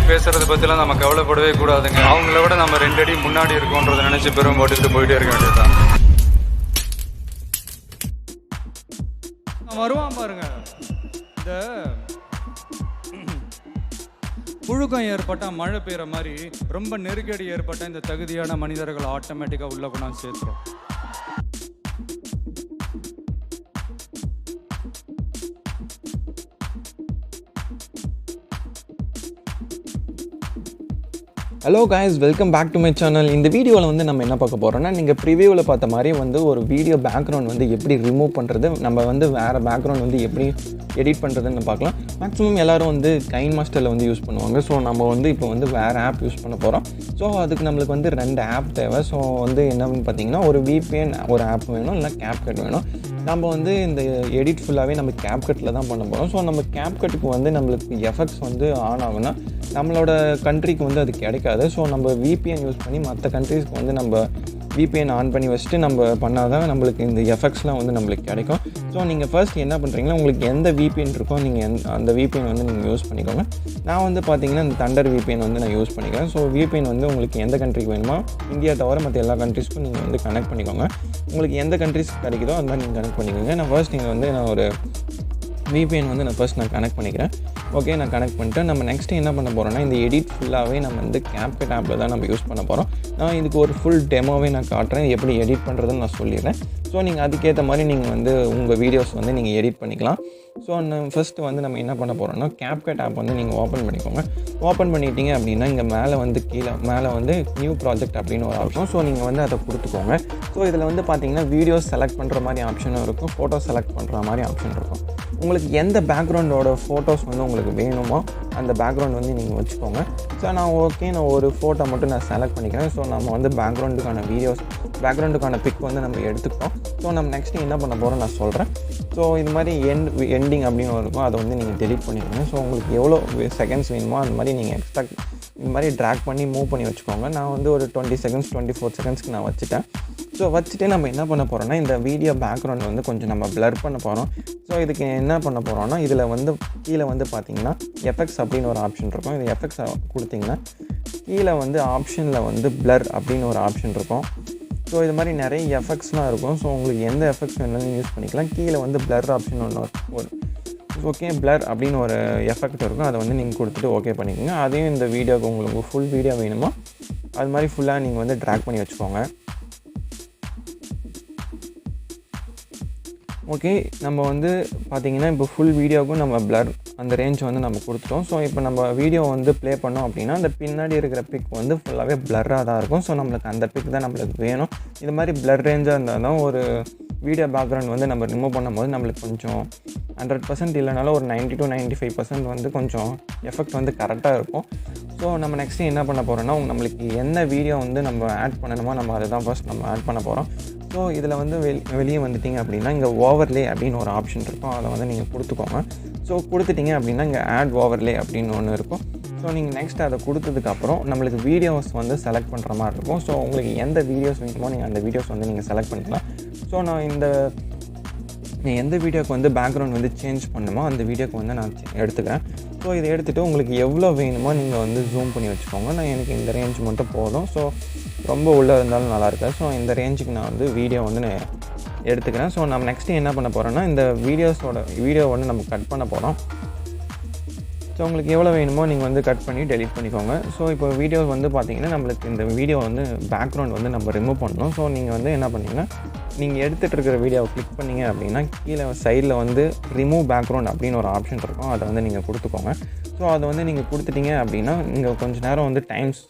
பேசுறத பற்றிலாம் நம்ம கவலைப்படவே கூடாதுங்க. அவங்கள விட நம்ம 2 அடி முன்னாடி இருக்கோன்றதை நினச்சி பெரும் போட்டுக்கிட்டு போயிட்டே இருக்க வேண்டியதுதான். வருவான் பாருங்க, இந்த புழுக்கம் ஏற்பட்டால் மழை பெய்கிற மாதிரி ரொம்ப நெருக்கடி ஏற்பட்டால் இந்த தகுதியான மனிதர்கள் ஆட்டோமேட்டிக்காக உள்ள கொண்டாந்து சேர்த்துரும். Hello guys, welcome back to my channel. இந்த வீடியோவில் வந்து நம்ம என்ன பார்க்க போகிறோம்னா, நீங்கள் ப்ரிவியூவில் பார்த்த மாதிரி வந்து ஒரு வீடியோ பேக்ரவுண்ட் வந்து எப்படி ரிமூவ் பண்ணுறது, நம்ம வந்து வேறு பேக்ரவுண்ட் வந்து எப்படி எடிட் பண்ணுறதுன்னு பார்க்கலாம். மேக்ஸிமம் எல்லோரும் வந்து கைன் மாஸ்டரில் வந்து யூஸ் பண்ணுவாங்க. ஸோ நம்ம வந்து இப்போ வந்து வேறு ஆப் யூஸ் பண்ண போகிறோம். ஸோ அதுக்கு நம்மளுக்கு வந்து 2 ஆப் தேவை. ஸோ வந்து என்னன்னு பார்த்தீங்கன்னா, ஒரு VPN ஒரு ஆப் வேணும், இல்லை capcut வேணும். நம்ம வந்து இந்த எடிட் ஃபுல்லாகவே நம்ம capcutல தான் பண்ண போகிறோம். ஸோ நம்ம capcutக்கு வந்து நம்மளுக்கு எஃபெக்ட்ஸ் வந்து ஆன் ஆகுனா நம்மளோட கண்ட்ரிக்கு வந்து அது கிடைக்காது. ஸோ நம்ம VPN யூஸ் பண்ணி மற்ற கண்ட்ரீஸ்க்கு வந்து நம்ம VPN ஆன் பண்ணி வச்சுட்டு நம்ம பண்ணால் தான் நம்மளுக்கு இந்த எஃபெக்ட்ஸ்லாம் வந்து நம்மளுக்கு கிடைக்கும். ஸோ நீங்கள் ஃபர்ஸ்ட் என்ன பண்ணுறீங்கன்னா, உங்களுக்கு எந்த VPN இருக்கோ நீங்கள் அந்த VPN வந்து நீங்கள் யூஸ் பண்ணிக்கோங்க. நான் வந்து பார்த்தீங்கன்னா இந்த தண்டர் VPN வந்து நான் யூஸ் பண்ணிக்கிறேன். ஸோ VPN வந்து உங்களுக்கு எந்த கண்ட்ரிக்கு வேணுமோ, இந்தியா தவிர மற்ற எல்லா கண்ட்ரிஸ்க்கும் நீங்கள் வந்து கனெக்ட் பண்ணிக்கோங்க. உங்களுக்கு எந்த கண்ட்ரிஸ் கிடைக்குதோ அது மாதிரி நீங்கள் கனெக்ட் பண்ணிக்கோங்க. நான் ஃபர்ஸ்ட் நீங்கள் வந்து நான் ஒரு VPN வந்து நான் கனெக்ட் பண்ணிக்கிறேன். ஓகே, நான் கனெக்ட் பண்ணிட்டு நம்ம நெக்ஸ்ட்டு என்ன பண்ண போகிறோன்னா, இந்த எடிட் ஃபுல்லாகவே நம்ம வந்து capcut ஆப்பில் தான் நம்ம யூஸ் பண்ண போகிறோம். நான் இதுக்கு ஒரு ஃபுல் டெமோவே நான் காட்டுறேன், எப்படி எடிட் பண்ணுறதுன்னு நான் சொல்லிடுறேன். ஸோ நீங்கள் அதுக்கேற்ற மாதிரி நீங்கள் வந்து உங்கள் வீடியோஸ் வந்து நீங்கள் எடிட் பண்ணிக்கலாம். ஸோ ஃபஸ்ட்டு வந்து நம்ம என்ன பண்ண போகிறோம்னா, capcut ஆப் வந்து நீங்கள் ஓப்பன் பண்ணிக்கோங்க. ஓப்பன் பண்ணிட்டீங்க அப்படின்னா இங்கே மேலே வந்து நியூ ப்ராஜெக்ட் அப்படின்னு ஒரு ஆப்ஷன். ஸோ நீங்கள் வந்து அதை கொடுத்துக்கோங்க. ஸோ இதில் வந்து பார்த்தீங்கன்னா வீடியோஸ் செலக்ட் பண்ணுற மாதிரி ஆப்ஷனும் இருக்கும், ஃபோட்டோ செலக்ட் பண்ணுற மாதிரி ஆப்ஷன் இருக்கும். உங்களுக்கு எந்த பேக்ரவுண்டோட ஃபோட்டோஸ் வந்து உங்களுக்கு வேணுமோ அந்த பேக்ரவுண்ட் வந்து நீங்கள் வச்சுக்கோங்க. ஸோ நான் ஒரு ஃபோட்டோ மட்டும் நான் செலக்ட் பண்ணிக்கிறேன். ஸோ நம்ம வந்து பேக்ரவுண்டுக்கான பிக் வந்து நம்ம எடுத்துக்கிட்டோம். ஸோ நம்ம நெக்ஸ்ட்டு என்ன பண்ண போகிறோம் நான் சொல்கிறேன். ஸோ இது மாதிரி எண்டிங் அப்படின்னு இருக்கும், அதை வந்து நீங்கள் டெலிட் பண்ணிடுங்க. ஸோ உங்களுக்கு எவ்வளோ செகண்ட்ஸ் வேணுமோ அந்த மாதிரி நீங்கள் இந்த மாதிரி ட்ராக் பண்ணி மூவ் பண்ணி வச்சுக்கோங்க. நான் வந்து ஒரு 20 செகண்ட்ஸ் 24 செகண்ட்ஸ்க்கு நான் வச்சுட்டேன். ஸோ வச்சுட்டு நம்ம என்ன பண்ண போகிறோம்னா, இந்த வீடியோ பேக்ரவுண்ட் வந்து கொஞ்சம் நம்ம பிளர் பண்ண போகிறோம். ஸோ இதுக்கு என்ன பண்ண போகிறோம்னா, இதில் வந்து கீழே வந்து பார்த்திங்கன்னா எஃபெக்ட்ஸ் அப்படின்னு ஒரு ஆப்ஷன் இருக்கும். இது எஃபெக்ட்ஸ் கொடுத்திங்கன்னா கீழே வந்து ஆப்ஷனில் வந்து பிளர் அப்படின்னு ஒரு ஆப்ஷன் இருக்கும். ஸோ இது மாதிரி நிறைய எஃபெக்ட்ஸ்லாம் இருக்கும். ஸோ உங்களுக்கு எந்த எஃபெக்ட்ஸ் வேணாலும் யூஸ் பண்ணிக்கலாம். கீழே வந்து பிளர் ஆப்ஷன் ஒன்று ஓகே, பிளர் அப்படின்னு ஒரு எஃபெக்ட் இருக்கும், அதை வந்து நீங்கள் கொடுத்துட்டு ஓகே பண்ணிக்கோங்க. அதையும் இந்த வீடியோக்கு உங்களுக்கு ஃபுல் வீடியோ வேணுமோ அது மாதிரி ஃபுல்லாக நீங்கள் வந்து ட்ராக் பண்ணி வச்சுக்கோங்க. ஓகே, நம்ம வந்து பார்த்திங்கன்னா இப்போ ஃபுல் வீடியோவுக்கும் நம்ம பிளர் அந்த ரேஞ்ச் வந்து நம்ம கொடுத்துட்டோம். ஸோ இப்போ நம்ம வீடியோ வந்து ப்ளே பண்ணோம் அப்படின்னா அந்த பின்னாடி இருக்கிற பிக் வந்து ஃபுல்லாகவே பிளர்ராக தான் இருக்கும். ஸோ நம்மளுக்கு அந்த பிக் தான் நம்மளுக்கு வேணும். இது மாதிரி பிளர் ரேஞ்சாக இருந்தால் தான் ஒரு வீடியோ பேக்ரவுண்ட் வந்து நம்ம ரிமூவ் பண்ணும்போது நம்மளுக்கு கொஞ்சம் 100% இல்லைனாலும் ஒரு 90 to 95% வந்து கொஞ்சம் எஃபெக்ட் வந்து கரெக்டாக இருக்கும். ஸோ நம்ம நெக்ஸ்ட்டு என்ன பண்ண போகிறோன்னா, நம்மளுக்கு என்ன வீடியோ வந்து நம்ம ஆட் பண்ணணுமோ நம்ம அதை தான் ஃபர்ஸ்ட் நம்ம ஆட் பண்ண போகிறோம். ஸோ இதில் வந்து வெளியே வந்துட்டிங்க அப்படின்னா இங்கே ஓவர்லே அப்படின்னு ஒரு ஆப்ஷன் இருக்கும், அதை வந்து நீங்கள் கொடுத்துக்கோங்க. ஸோ கொடுத்துட்டிங்க அப்படின்னா இங்கே ஆட் ஓவர்லே அப்படின்னு ஒன்று இருக்கும். ஸோ நீங்கள் நெக்ஸ்ட் அதை கொடுத்ததுக்கப்புறம் நம்மளுக்கு வீடியோஸ் வந்து செலக்ட் பண்ணுற மாதிரி இருக்கும். ஸோ உங்களுக்கு எந்த வீடியோஸ் வேணுமோ நீங்கள் அந்த வீடியோஸ் வந்து நீங்கள் செலக்ட் பண்ணிக்கலாம். ஸோ நான் எந்த வீடியோக்கு வந்து பேக்ரவுண்ட் வந்து சேஞ்ச் பண்ணுமோ அந்த வீடியோக்கு வந்து நான் எடுத்துக்கிறேன். ஸோ இதை எடுத்துகிட்டு உங்களுக்கு எவ்வளோ வேணுமோ நீங்கள் வந்து ஜூம் பண்ணி வச்சுக்கோங்க. நான் எனக்கு இந்த ரேஞ்ச் மட்டும் போதும். ஸோ ரொம்ப உள்ளே இருந்தாலும் நல்லாயிருக்காது. ஸோ இந்த ரேஞ்சுக்கு நான் வந்து வீடியோ வந்து நான் எடுத்துக்கிறேன். ஸோ நம்ம நெக்ஸ்ட்டு என்ன பண்ண போகிறோன்னா, இந்த வீடியோ வந்து நம்ம கட் பண்ண போகிறோம். ஸோ உங்களுக்கு எவ்வளோ வேணுமோ நீங்கள் வந்து கட் பண்ணி டெலிட் பண்ணிக்கோங்க. ஸோ இப்போ வீடியோ வந்து பார்த்திங்கன்னா நம்மளுக்கு இந்த வீடியோ வந்து பேக்ரவுண்ட் வந்து நம்ம ரிமூவ் பண்ணணும். ஸோ நீங்கள் வந்து என்ன பண்ணிங்கன்னா, நீங்கள் எடுத்துகிட்டு இருக்கிற வீடியோவை கிளிக் பண்ணிங்க அப்படின்னா கீழே சைடில் வந்து ரிமூவ் பேக்ரவுண்ட் அப்படின்னு ஒரு ஆப்ஷன் இருக்கும், அதை வந்து நீங்கள் கொடுத்துக்கோங்க. ஸோ அதை வந்து நீங்கள் கொடுத்துட்டீங்க அப்படின்னா இங்கே கொஞ்சம் நேரம் வந்து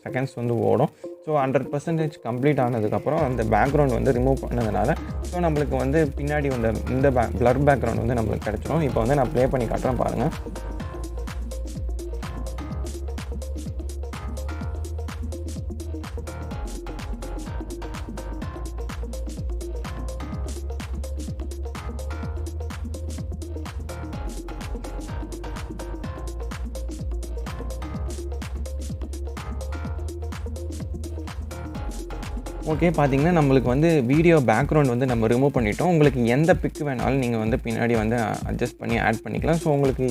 செகண்ட்ஸ் வந்து ஓடும். ஸோ 100% கம்ப்ளீட் ஆனதுக்கப்புறம் அந்த பேக்ரவுண்ட் வந்து ரிமூவ் பண்ணதுனால ஸோ நம்மளுக்கு வந்து பின்னாடி வந்து இந்த பிளர் பேக்ரவுண்ட் வந்து நம்மளுக்கு கிடச்சிரும். இப்போ வந்து நான் ப்ளே பண்ணி காட்டுறேன் பாருங்கள். ஓகே, பார்த்தீங்கன்னா நம்மளுக்கு வந்து வீடியோ பேக்ரவுண்ட் வந்து நம்ம ரிமூவ் பண்ணிட்டோம். உங்களுக்கு எந்த பிக் வேணாலும் நீங்கள் வந்து பின்னாடி வந்து அட்ஜஸ்ட் பண்ணி ஆட் பண்ணிக்கலாம். ஸோ உங்களுக்கு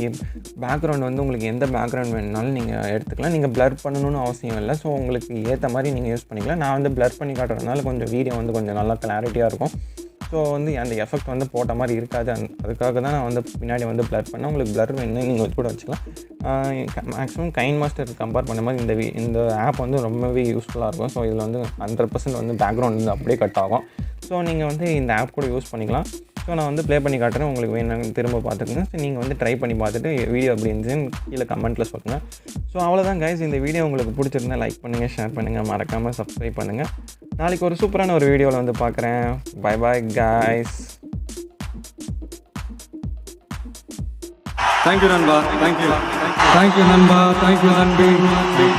பேக்ரவுண்ட் வந்து உங்களுக்கு எந்த பேக்ரவுண்ட் வேணுனாலும் நீங்கள் எடுத்துக்கலாம். நீங்கள் ப்ளர் பண்ணணும்னு அவசியம் இல்லை. ஸோ உங்களுக்கு ஏற்ற மாதிரி நீங்கள் யூஸ் பண்ணிக்கலாம். நான் வந்து ப்ளர் பண்ணி காட்டுறதுனால கொஞ்சம் வீடியோ வந்து கொஞ்சம் நல்லா கிளாரிட்டியாக இருக்கும். ஸோ வந்து அந்த எஃபெக்ட் வந்து போட்ட மாதிரி இருக்காது. அதுக்காக தான் நான் வந்து பின்னாடி வந்து ப்ளர் பண்ணேன். உங்களுக்கு ப்ளர் வேணும்னு நீங்கள் கூட வச்சுக்கலாம். மேக்ஸிமம் கைன் மாஸ்டர் கம்பேர் பண்ண மாதிரி இந்த ஆப் வந்து ரொம்பவே யூஸ்ஃபுல்லாக இருக்கும். ஸோ இதில் வந்து 100% வந்து பேக்ரவுண்ட் வந்து அப்படியே கட் ஆகும். ஸோ நீங்கள் வந்து இந்த ஆப் கூட யூஸ் பண்ணிக்கலாம். ஸோ நான் வந்து ப்ளே பண்ணி காட்டுறேன், உங்களுக்கு வேணும்னு திரும்ப பார்த்துக்குங்க. ஸோ நீங்கள் வந்து ட்ரை பண்ணி பார்த்துட்டு வீடியோ எப்படி இருந்துச்சுன்னு கீழே கமெண்ட்டில் சொல்லுங்கள். ஸோ அவ்வளோதான் கைஸ், இந்த வீடியோ உங்களுக்கு பிடிச்சிருந்தா லைக் பண்ணுங்கள், ஷேர் பண்ணுங்கள், மறக்காமல் சப்ஸ்கிரைப் பண்ணுங்கள். நாளைக்கு ஒரு சூப்பரான ஒரு வீடியோவில் வந்து பார்க்குறேன். Bye bye guys. தேங்க்யூ நண்பா, தேங்க்யூ நண்பா, தேங்க்யூ நண்பி.